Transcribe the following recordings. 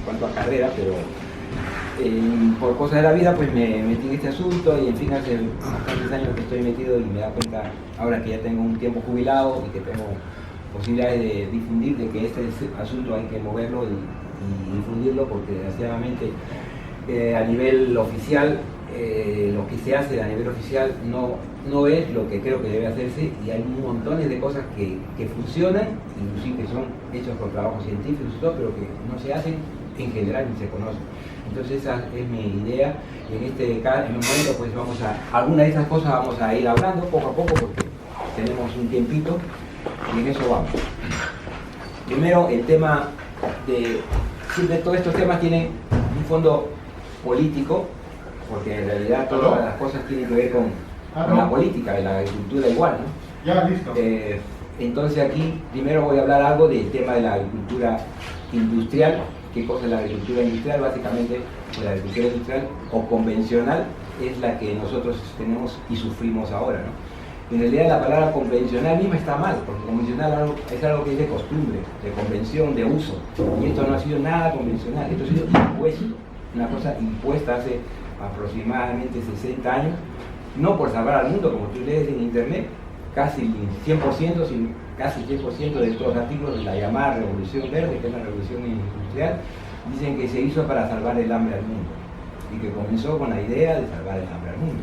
cuanto a carrera, pero por cosas de la vida pues me metí en este asunto y en fin hace bastantes años que estoy metido y me da cuenta ahora que ya tengo un tiempo jubilado y que tengo posibilidades de difundir de que este asunto hay que moverlo y difundirlo, porque desgraciadamente a nivel oficial lo que se hace a nivel oficial no es lo que creo que debe hacerse, y hay montones de cosas que funcionan, inclusive que son hechas por trabajos científicos y todo, pero que no se hacen en general ni se conocen. Entonces esa es mi idea, y en un momento pues algunas de esas cosas vamos a ir hablando poco a poco porque tenemos un tiempito y en eso vamos. Primero el tema siempre todos estos temas tienen un fondo político, porque en realidad todas las cosas tienen que ver con la política, y la agricultura igual, ¿no? Ya, listo. Entonces aquí primero voy a hablar algo del tema de la agricultura industrial. ¿Qué cosa es la agricultura industrial? Básicamente, pues la agricultura industrial o convencional es la que nosotros tenemos y sufrimos ahora, ¿no? En realidad la palabra convencional misma está mal, porque convencional es algo que es de costumbre, de convención, de uso, y esto no ha sido nada convencional, esto ha sido impuesto, una cosa impuesta hace aproximadamente 60 años, no por salvar al mundo, como tú lees en internet, casi 100%, casi 100% de estos artículos de la llamada Revolución Verde, que es la revolución industrial, dicen que se hizo para salvar el hambre al mundo, y que comenzó con la idea de salvar el hambre al mundo.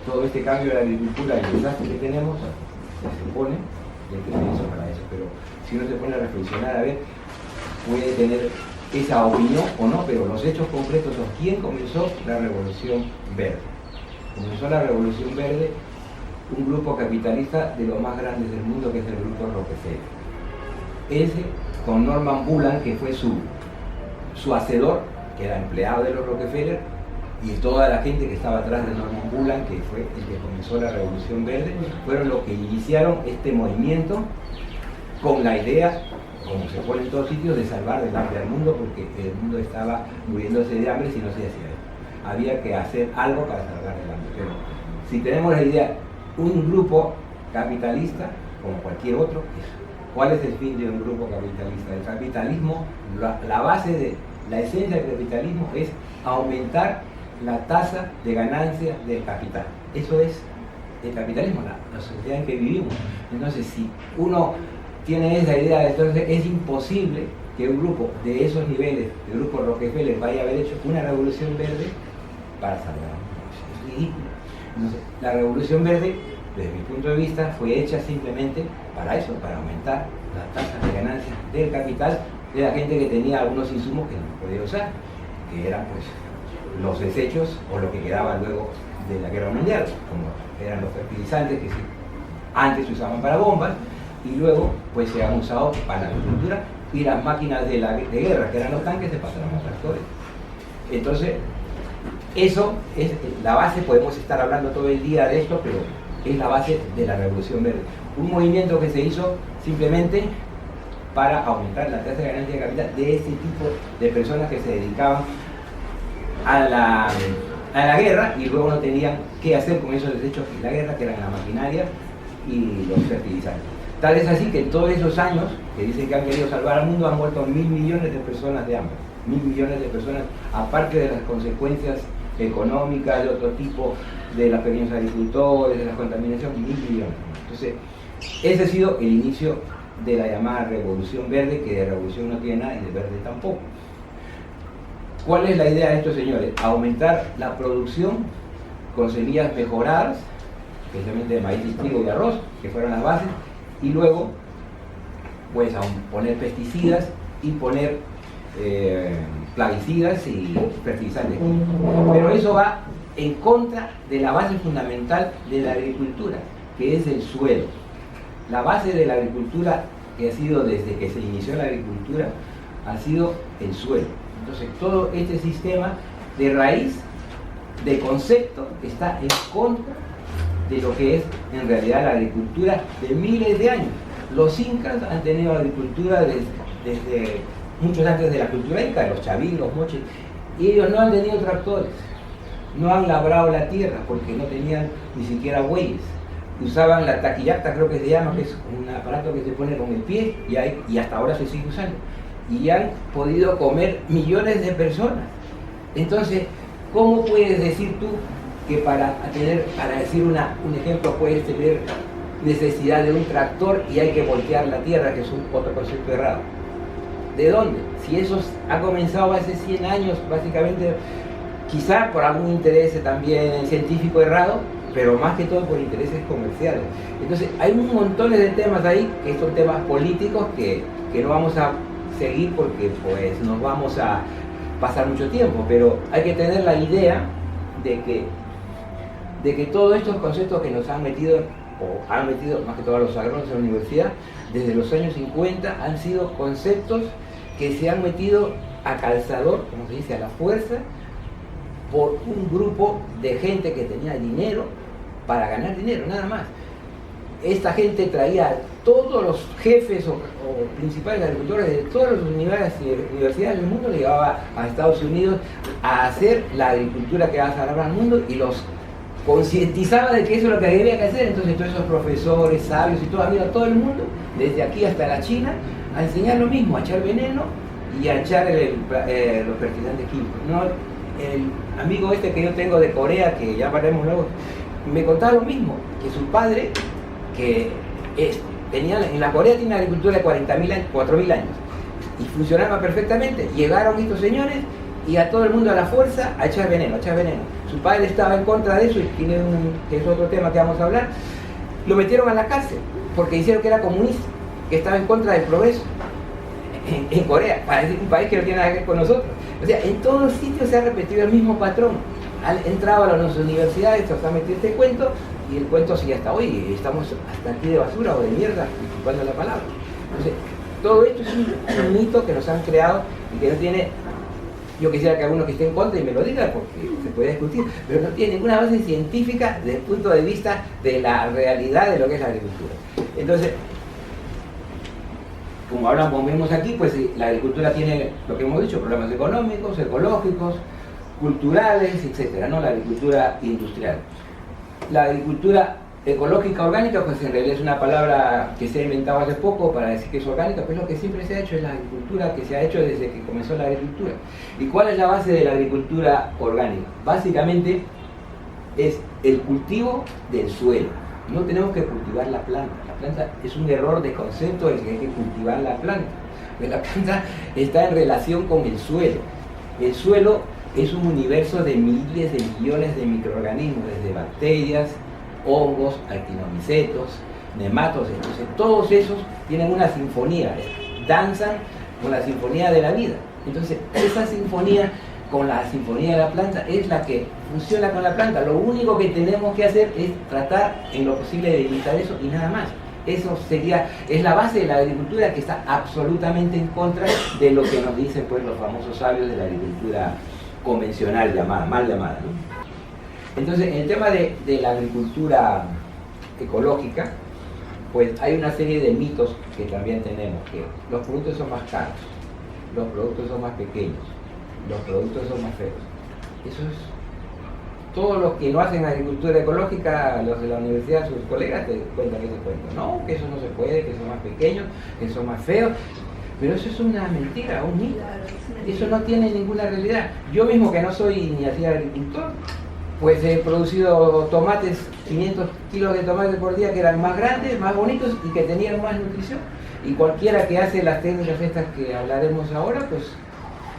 Todo este cambio de la agricultura y el desastre que tenemos, se supone que se hizo para eso, pero si uno se pone a reflexionar, a ver, puede tener esa opinión o no, pero los hechos concretos son quién comenzó la Revolución Verde. Comenzó la Revolución Verde un grupo capitalista de los más grandes del mundo, que es el grupo Rockefeller. Ese, con Norman Bullan, que fue su hacedor, que era empleado de los Rockefeller, y toda la gente que estaba atrás de Norman Bullan, que fue el que comenzó la Revolución Verde, fueron los que iniciaron este movimiento con la idea, como se pone en todos sitios, de salvar del hambre al mundo, porque el mundo estaba muriéndose de hambre si no se hacía eso. Había que hacer algo para salvar del hambre. Pero si tenemos la idea, un grupo capitalista, como cualquier otro, ¿cuál es el fin de un grupo capitalista? El capitalismo, la base de la esencia del capitalismo es aumentar la tasa de ganancia del capital. Eso es el capitalismo, la sociedad en que vivimos. Entonces, si uno tiene esa idea, entonces es imposible que un grupo de esos niveles, el grupo Rockefeller, vaya a haber hecho una revolución verde para salvar. Es ridículo. Entonces, la revolución verde, desde mi punto de vista, fue hecha simplemente para eso, para aumentar la tasa de ganancia del capital de la gente que tenía algunos insumos que no podía usar, que eran pues los desechos o lo que quedaba luego de la guerra mundial, como eran los fertilizantes que antes se usaban para bombas y luego pues se han usado para la agricultura, y las máquinas de guerra, que eran los tanques, se pasaron a los tractores. Entonces, eso es la base. Podemos estar hablando todo el día de esto, pero es la base de la Revolución Verde. Un movimiento que se hizo simplemente para aumentar la tasa de ganancia de capital de ese tipo de personas que se dedicaban a la guerra y luego no tenían qué hacer con esos desechos de la guerra, que eran la maquinaria y los fertilizantes. Tal es así que en todos esos años que dicen que han querido salvar al mundo, han muerto 1.000 millones de personas de hambre. 1.000 millones de personas, aparte de las consecuencias económicas de otro tipo, de los pequeños agricultores, de la contaminación, 1.000 millones. Entonces, ese ha sido el inicio de la llamada Revolución Verde, que de revolución no tiene nada y de verde tampoco. ¿Cuál es la idea de estos señores? Aumentar la producción con semillas mejoradas, especialmente de maíz, trigo y arroz, que fueron las bases, y luego pues poner pesticidas y poner plaguicidas y fertilizantes. Pero eso va en contra de la base fundamental de la agricultura, que es el suelo. La base de la agricultura, que ha sido desde que se inició la agricultura, ha sido el suelo. Entonces todo este sistema de raíz, de concepto, está en contra de lo que es en realidad la agricultura de miles de años. Los incas han tenido agricultura desde muchos antes de la cultura inca, los chavín, los moches, y ellos no han tenido tractores, no han labrado la tierra porque no tenían ni siquiera bueyes. Usaban la taquillacta, creo que se llama, que es un aparato que se pone con el pie y hasta ahora se sigue usando. y han podido comer millones de personas. Entonces, ¿cómo puedes decir tú que para decir un ejemplo, puedes tener necesidad de un tractor y hay que voltear la tierra, que es otro concepto errado? ¿De dónde? Si eso ha comenzado hace 100 años, básicamente, quizá por algún interés también científico errado, pero más que todo por intereses comerciales. Entonces, hay un montón de temas ahí, que son temas políticos que no vamos a seguir porque pues nos vamos a pasar mucho tiempo, pero hay que tener la idea de que todos estos conceptos que nos han metido, o han metido más que todos los agrónomos en la universidad, desde los años 50, han sido conceptos que se han metido a calzador, como se dice, a la fuerza, por un grupo de gente que tenía dinero para ganar dinero, nada más. Esta gente traía a todos los jefes o principales agricultores de todas las universidades del mundo, le llevaba a Estados Unidos a hacer la agricultura que va a salvar al mundo y los concientizaba de que eso es lo que había que hacer. Entonces todos esos profesores, sabios y todo, han ido a todo el mundo, desde aquí hasta la China, a enseñar lo mismo, a echar veneno y a echar los fertilizantes químicos. ¿No? El amigo este que yo tengo de Corea, que ya hablaremos luego, me contaba lo mismo, que su padre, que en la Corea tiene una agricultura de 4.000 años y funcionaba perfectamente. Llegaron estos señores y a todo el mundo a la fuerza a echar veneno, a echar veneno. Su padre estaba en contra de eso, y que es otro tema que vamos a hablar. Lo metieron a la cárcel porque dijeron que era comunista, que estaba en contra del progreso en Corea, para decir un país que no tiene nada que ver con nosotros. O sea, en todos sitios se ha repetido el mismo patrón. Entraba a las universidades, se ha metido este cuento, y el cuento sigue hasta hoy. Estamos hasta aquí de basura o de mierda, disculpando la palabra. Entonces, todo esto es un mito que nos han creado y que no tiene... Yo quisiera que alguno que esté en contra y me lo diga, porque se puede discutir, pero no tiene ninguna base científica desde el punto de vista de la realidad de lo que es la agricultura. Entonces, como ahora vemos aquí, pues la agricultura tiene, lo que hemos dicho, problemas económicos, ecológicos, culturales, etcétera, ¿no? La agricultura industrial. La agricultura ecológica orgánica, pues en realidad es una palabra que se ha inventado hace poco para decir que es orgánica, pues lo que siempre se ha hecho es la agricultura que se ha hecho desde que comenzó la agricultura. ¿Y cuál es la base de la agricultura orgánica? Básicamente es el cultivo del suelo. No tenemos que cultivar la planta. La planta es un error de concepto de que hay que cultivar la planta. La planta está en relación con el suelo. El suelo es un universo de miles de millones de microorganismos, desde bacterias, hongos, actinomicetos, nematodos. Entonces todos esos tienen una sinfonía, danzan con la sinfonía de la vida. Entonces esa sinfonía con la sinfonía de la planta es la que funciona con la planta. Lo único que tenemos que hacer es tratar en lo posible de evitar eso y nada más. Eso es la base de la agricultura, que está absolutamente en contra de lo que nos dicen pues los famosos sabios de la agricultura convencional, mal llamada, ¿no? Entonces, en el tema de la agricultura ecológica, pues hay una serie de mitos que también tenemos, que los productos son más caros, los productos son más pequeños, los productos son más feos. Eso es... Todos los que no hacen agricultura ecológica, los de la universidad, sus colegas, te cuentan ese cuento. No, que eso no se puede, que son más pequeños, que son más feos. Pero eso es una mentira, un mito. Eso no tiene ninguna realidad. Yo mismo, que no soy ni así agricultor, pues he producido tomates, 500 kilos de tomates por día, que eran más grandes, más bonitos y que tenían más nutrición. Y cualquiera que hace las técnicas estas que hablaremos ahora, pues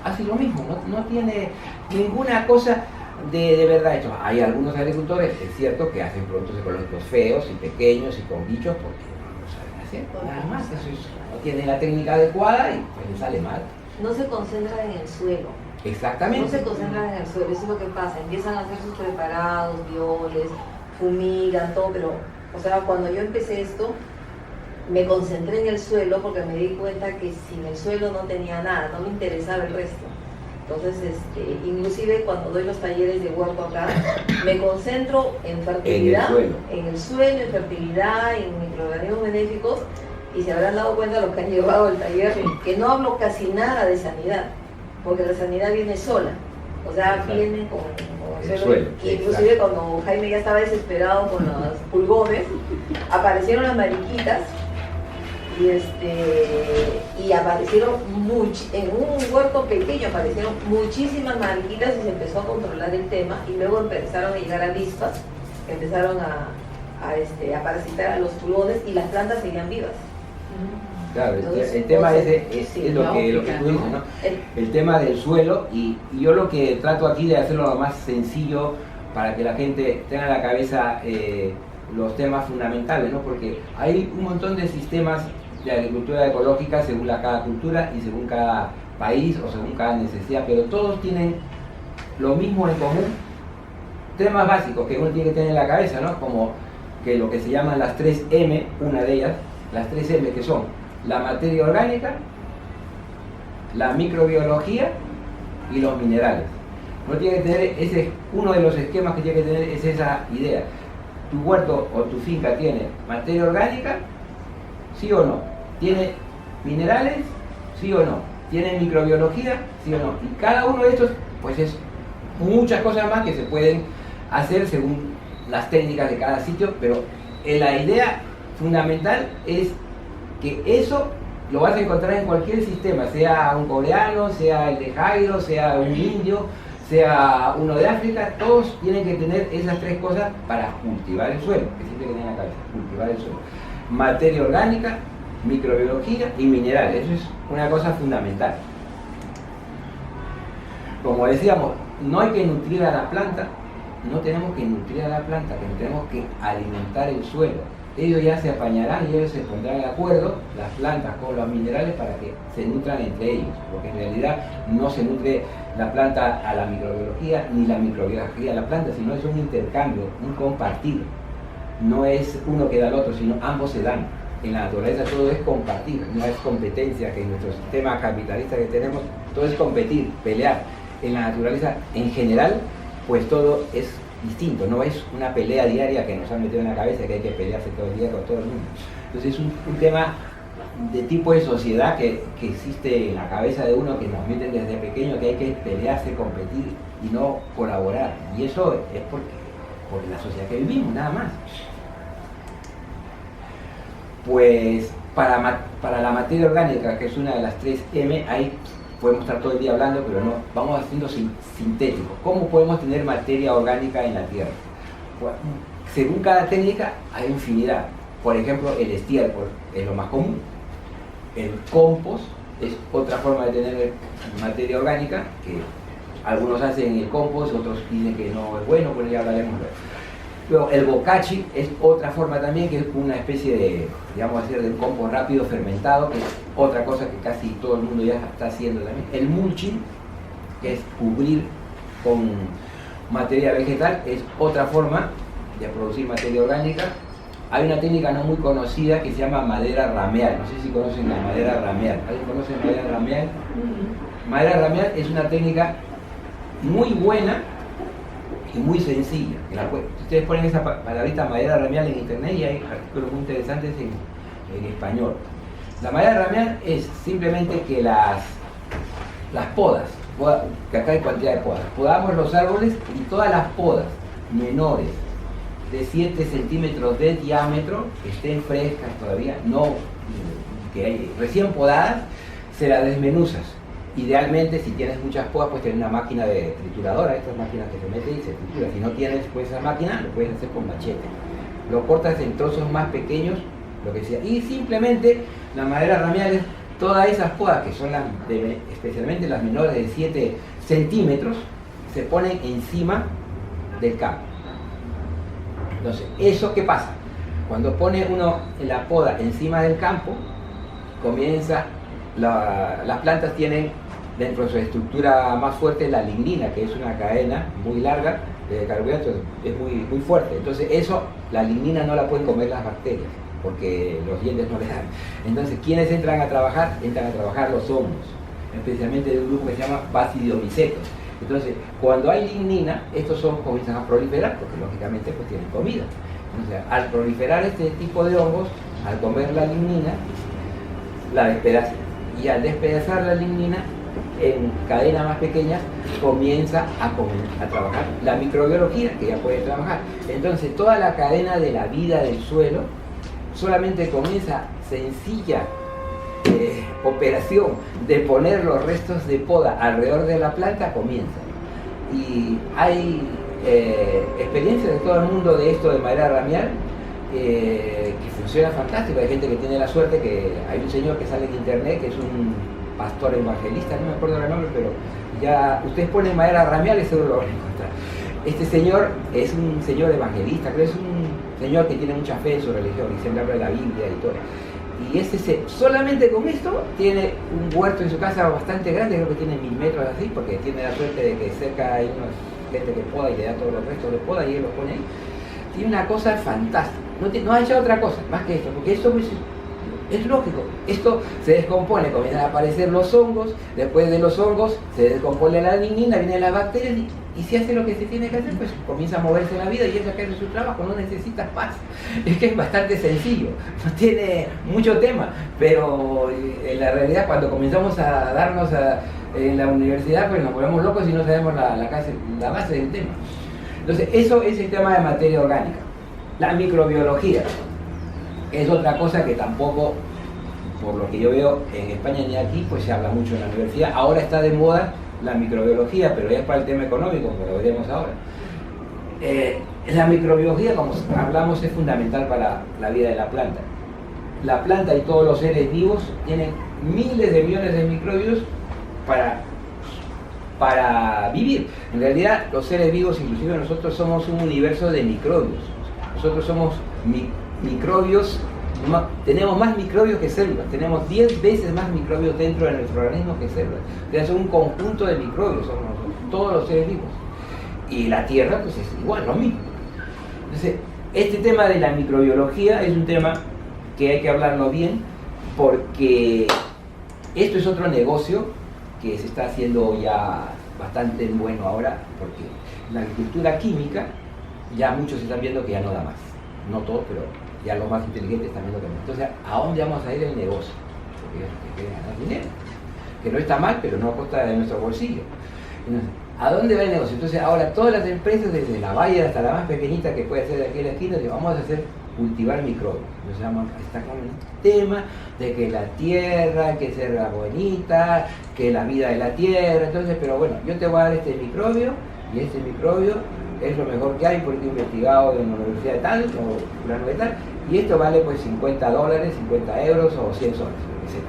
hace lo mismo. No tiene ninguna cosa de verdad hecho. Hay algunos agricultores, es cierto, que hacen productos ecológicos feos y pequeños y con bichos porque no lo saben hacer, nada más. Eso no tienen la técnica adecuada y pues les sale mal. No se concentran en el suelo. Exactamente. No se concentran en el suelo, eso es lo que pasa. Empiezan a hacer sus preparados, violes, fumigan, todo, pero, o sea, cuando yo empecé esto, me concentré en el suelo porque me di cuenta que sin el suelo no tenía nada, no me interesaba el resto. Entonces, inclusive cuando doy los talleres de huerto acá, me concentro en fertilidad, en el suelo, en fertilidad, en microorganismos benéficos, y se habrán dado cuenta los que han llevado el taller, que no hablo casi nada de sanidad, porque la sanidad viene sola, o sea, viene con el suelo. Y inclusive cuando Jaime ya estaba desesperado con los pulgones, aparecieron las mariquitas y aparecieron en un huerto pequeño aparecieron muchísimas mariquitas y se empezó a controlar el tema, y luego empezaron a llegar avispas que empezaron a parasitar a los pulgones, y las plantas seguían vivas. Claro, Entonces, el tema entonces, es sí, lo que tú dices, ¿no? El tema del suelo, y yo lo que trato aquí de hacerlo lo más sencillo para que la gente tenga en la cabeza los temas fundamentales, ¿no? Porque hay un montón de sistemas de agricultura ecológica según cada cultura y según cada país o según cada necesidad, pero todos tienen lo mismo en común, temas básicos que uno tiene que tener en la cabeza, ¿no? Como que lo que se llaman las 3M, una de ellas, las 3M, que son la materia orgánica, la microbiología y los minerales. Uno tiene que tener uno de los esquemas que tiene que tener es esa idea. Tu huerto o tu finca tiene materia orgánica, ¿sí o no? ¿Tiene minerales? ¿Sí o no? ¿Tiene microbiología? ¿Sí o no? Y cada uno de estos, pues es muchas cosas más que se pueden hacer según las técnicas de cada sitio, pero la idea fundamental es que eso lo vas a encontrar en cualquier sistema, sea un coreano, sea el de Jairo, sea un indio, sea uno de África, todos tienen que tener esas tres cosas para cultivar el suelo, que siempre tienen en la cabeza, cultivar el suelo. Materia orgánica, microbiología y minerales, eso es una cosa fundamental. Como decíamos, no hay que nutrir a la planta, no tenemos que nutrir a la planta, que tenemos que alimentar el suelo. Ellos ya se apañarán y ellos se pondrán de acuerdo, las plantas con los minerales, para que se nutran entre ellos, porque en realidad no se nutre la planta a la microbiología ni la microbiología a la planta, sino es un intercambio, un compartir. No es uno que da al otro, sino ambos se dan. En la naturaleza todo es compartir, no es competencia, que en nuestro sistema capitalista que tenemos todo es competir, pelear. En la naturaleza en general, pues todo es distinto, no es una pelea diaria que nos han metido en la cabeza que hay que pelearse todo el día con todo el mundo. Entonces es un tema de tipo de sociedad que existe en la cabeza de uno, que nos meten desde pequeño, que hay que pelearse, competir y no colaborar. Y eso es por la sociedad que vivimos, nada más. Pues para la materia orgánica, que es una de las 3M, ahí podemos estar todo el día hablando, pero no, vamos haciendo sintético. ¿Cómo podemos tener materia orgánica en la tierra? Pues, según cada técnica hay infinidad. Por ejemplo, el estiércol es lo más común. El compost es otra forma de tener materia orgánica, que algunos hacen el compost, otros dicen que no es bueno, pues ya hablaremos luego. Luego, el bokashi es otra forma también, que es una especie de, digamos así, de un compost rápido fermentado, que es otra cosa que casi todo el mundo ya está haciendo también. El mulching, que es cubrir con materia vegetal, es otra forma de producir materia orgánica. Hay una técnica no muy conocida que se llama madera rameal. No sé si conocen la madera rameal. ¿Alguien conoce madera rameal? Madera rameal es una técnica muy buena y muy sencilla. Ustedes ponen esa palabrita madera rameal en internet y hay artículos muy interesantes en español. La madera rameal es simplemente que las podas, que acá hay cantidad de podas, podamos los árboles, y todas las podas menores de 7 centímetros de diámetro, que estén frescas todavía, no que recién podadas, se las desmenuzas. Idealmente, si tienes muchas podas, puedes tener una máquina de trituradora, estas máquinas que se meten y se tritura. Si no tienes pues esa máquina, lo puedes hacer con machete. Lo cortas en trozos más pequeños, lo que sea. Y simplemente la madera rameal es todas esas podas, que son especialmente las menores de 7 centímetros, se ponen encima del campo. Entonces, ¿eso qué pasa? Cuando pone uno la poda encima del campo, las plantas tienen dentro de su estructura más fuerte la lignina, que es una cadena muy larga de carbohidratos, es muy fuerte. Entonces eso, la lignina no la pueden comer las bacterias, porque los dientes no le dan. Entonces, ¿quiénes entran a trabajar? Entran a trabajar los hongos, especialmente de un grupo que se llama Basidiomycetos. Entonces, cuando hay lignina, estos hongos comienzan a proliferar, porque lógicamente pues tienen comida. Entonces, al proliferar este tipo de hongos, al comer la lignina, la despedazan. Y al despedazar la lignina en cadenas más pequeñas, comienza a trabajar la microbiología, que ya puede trabajar. Entonces, toda la cadena de la vida del suelo solamente con esa sencilla operación de poner los restos de poda alrededor de la planta comienza. Y hay experiencias de todo el mundo de esto de madera ramial que funciona fantástico. Hay gente que tiene la suerte, que hay un señor que sale en internet que es un pastor evangelista, no me acuerdo el nombre, pero ya ustedes ponen madera ramial y seguro lo van a encontrar. Este señor es un señor evangelista, creo que es un señor que tiene mucha fe en su religión y siempre habla de la Biblia y todo. Y solamente con esto tiene un huerto en su casa bastante grande, creo que tiene 1000 metros así, porque tiene la suerte de que cerca hay una gente que poda y le da todos los restos de poda y él los pone ahí. Tiene una cosa fantástica, no ha hecho otra cosa más que esto, porque esto es lógico. Esto se descompone, comienzan a aparecer los hongos, después de los hongos se descompone la lignina, vienen las bacterias y si hace lo que se tiene que hacer, pues comienza a moverse la vida y eso que hace su trabajo, no necesitas más. Es que es bastante sencillo, no tiene mucho tema, pero en la realidad cuando comenzamos a darnos en la universidad, pues nos volvemos locos y no sabemos la base del tema. Entonces, eso es el tema de materia orgánica. La microbiología es otra cosa que tampoco, por lo que yo veo en España ni aquí, pues se habla mucho en la universidad. Ahora está de moda la microbiología, pero ya es para el tema económico, como lo veremos ahora. La microbiología, como hablamos, es fundamental para la vida de la planta. La planta y todos los seres vivos tienen miles de millones de microbios para vivir. En realidad, los seres vivos, inclusive nosotros, somos un universo de microbios. Nosotros somos microbios, tenemos más microbios que células, tenemos 10 veces más microbios dentro de nuestro organismo que células. O sea, son un conjunto de microbios, somos nosotros, todos los seres vivos. Y la Tierra, pues es igual, lo mismo. Entonces, este tema de la microbiología es un tema que hay que hablarlo bien, porque esto es otro negocio que se está haciendo ya bastante bueno ahora, porque la agricultura química ya muchos están viendo que ya no da más. No todos, pero ya los más inteligentes están viendo que no. Entonces, ¿a dónde vamos a ir el negocio? Porque ellos quieren ganar dinero, que no está mal, pero no a costa de nuestro bolsillo. Entonces, ¿a dónde va el negocio? Entonces, ahora todas las empresas, desde la Bayer hasta la más pequeñita que puede ser de aquí a la esquina, vamos a hacer cultivar microbios. Está con el tema de que la tierra, que sea bonita, que la vida de la tierra. Entonces, pero bueno, yo te voy a dar este microbio y este microbio es lo mejor que hay porque he investigado en la universidad de tal o plano de tal, y esto vale pues $50, 50 euros o 100 soles, lo que sea.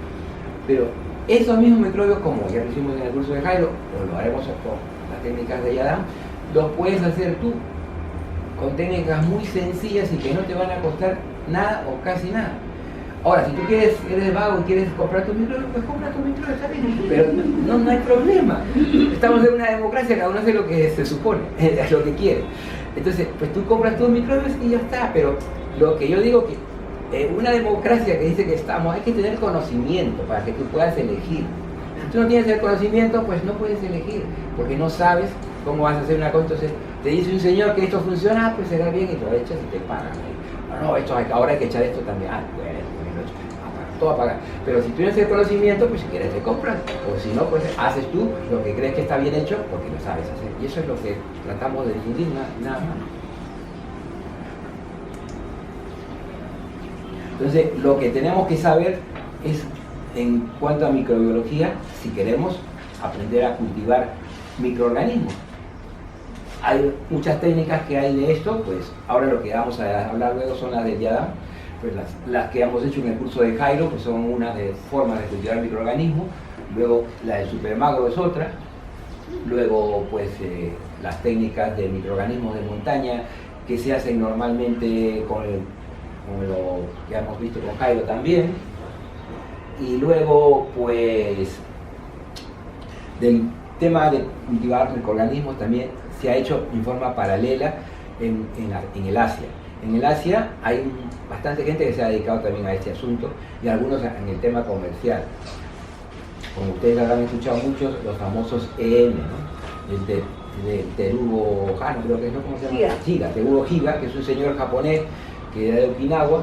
Pero esos mismos microbios, como ya lo hicimos en el curso de Jairo, o lo haremos con las técnicas de Yadam, los puedes hacer tú con técnicas muy sencillas y que no te van a costar nada o casi nada. Ahora, si tú eres vago y quieres comprar tu microbio, pues compra tu microbio, está bien, pero no hay problema. Estamos en una democracia, cada uno hace lo que se supone, es lo que quiere. Entonces, pues tú compras tus microbios y ya está, pero lo que yo digo que una democracia que dice que hay que tener conocimiento para que tú puedas elegir. Si tú no tienes el conocimiento, pues no puedes elegir, porque no sabes cómo vas a hacer una cosa. Entonces, te dice un señor que esto funciona, pues será bien y lo echas y te pagan. No, ahora hay que echar esto también. Bueno, todo a pagar. Pero si tú tienes el conocimiento, pues si quieres te compras, o si no, pues haces tú lo que crees que está bien hecho porque lo sabes hacer. Y eso es lo que tratamos de difundir, nada más. Entonces, lo que tenemos que saber es, en cuanto a microbiología, si queremos aprender a cultivar microorganismos. Hay muchas técnicas que hay de esto, pues ahora lo que vamos a hablar luego son las de Yadam. Pues las que hemos hecho en el curso de Jairo, pues son unas de formas de cultivar microorganismos, luego la de Supermagro es otra, luego pues las técnicas de microorganismos de montaña que se hacen normalmente con lo que hemos visto con Jairo también, y luego pues del tema de cultivar microorganismos también se ha hecho en forma paralela en el Asia. En el Asia hay bastante gente que se ha dedicado también a este asunto y algunos en el tema comercial. Como ustedes habrán escuchado muchos, los famosos EM, ¿no? El de Teruo Hano, creo que es, ¿no? ¿Cómo se llama? Higa, Teruo Higa, que es un señor japonés que era de Okinawa,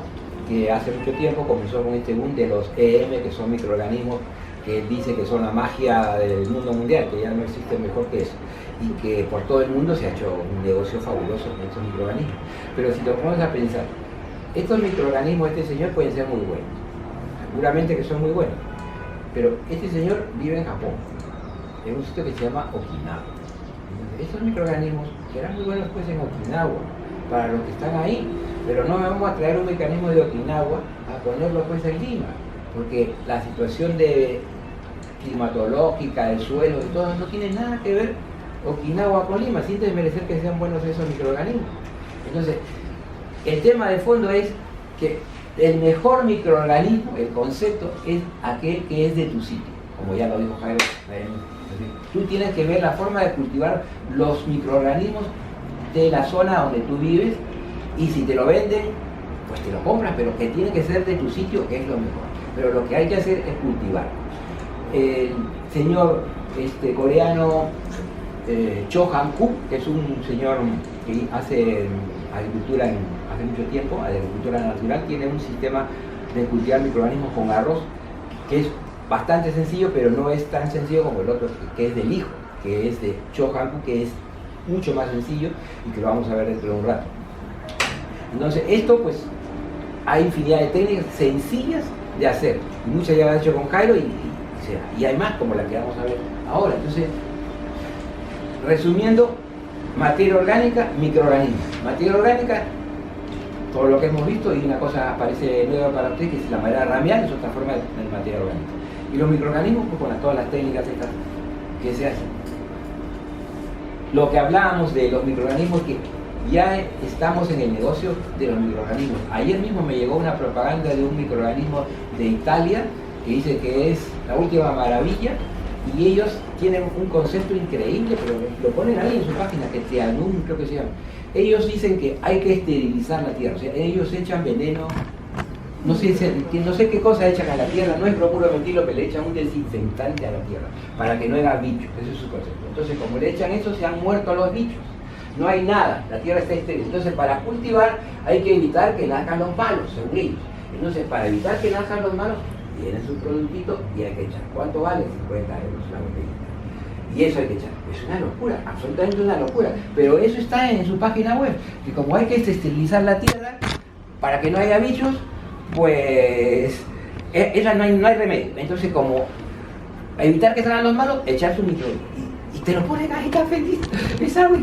que hace mucho tiempo comenzó con este boom de los EM, que son microorganismos que él dice que son la magia del mundo mundial, que ya no existe mejor que eso, y que por todo el mundo se ha hecho un negocio fabuloso con estos microorganismos. Pero si lo ponemos a pensar, estos microorganismos de este señor pueden ser muy buenos, seguramente que son muy buenos, pero este señor vive en Japón, en un sitio que se llama Okinawa. Entonces, estos microorganismos serán muy buenos pues en Okinawa, para los que están ahí, pero no vamos a traer un mecanismo de Okinawa a ponerlo pues en Lima, porque la situación climatológica del suelo y todo no tiene nada que ver Okinawa con Lima, sin desmerecer que sean buenos esos microorganismos. Entonces, el tema de fondo es que el mejor microorganismo, el concepto, es aquel que es de tu sitio, como ya lo dijo Jairo. Tú tienes que ver la forma de cultivar los microorganismos de la zona donde tú vives, y si te lo venden, pues te lo compras, pero que tiene que ser de tu sitio, que es lo mejor. Pero lo que hay que hacer es cultivar. El señor coreano Cho Han-kuk, que es un señor que hace agricultura hace mucho tiempo, agricultura natural, tiene un sistema de cultivar microorganismos con arroz que es bastante sencillo, pero no es tan sencillo como el otro, que es del hijo, que es de Cho Han-kuk, que es mucho más sencillo y que lo vamos a ver dentro de un rato. Entonces, esto pues hay infinidad de técnicas sencillas de hacer, y muchas ya las he hecho con Jairo y hay más como la que vamos a ver ahora. Entonces, resumiendo, materia orgánica, microorganismos. Materia orgánica, todo lo que hemos visto, y una cosa parece nueva para usted, que es la madera ramial, es otra forma de materia orgánica. Y los microorganismos, pues con todas las técnicas estas que se hacen. Lo que hablábamos de los microorganismos, que ya estamos en el negocio de los microorganismos. Ayer mismo me llegó una propaganda de un microorganismo de Italia que dice que es la última maravilla, y ellos tienen un concepto increíble, pero lo ponen ahí en su página, que Teanum creo que se llama. Ellos dicen que hay que esterilizar la tierra, o sea, ellos echan veneno, no sé qué cosa echan a la tierra, no es bromuro de metilo, pero le echan un desinfectante a la tierra, para que no haya bichos, ese es su concepto. Entonces, como le echan eso, se han muerto los bichos, no hay nada, la tierra está estéril. Entonces, para cultivar hay que evitar que nazcan los malos, según ellos. Entonces, para evitar que nazcan los malos, tienen su productito y hay que echar. ¿Cuánto vale? 50 euros la botellita. Y eso hay que echar. Es una locura, absolutamente una locura. Pero eso está en su página web, que como hay que esterilizar la tierra para que no haya bichos, pues esa no hay remedio. Entonces, como evitar que salgan los malos, echar su micro. Y te lo ponen ahí, está feliz. Es algo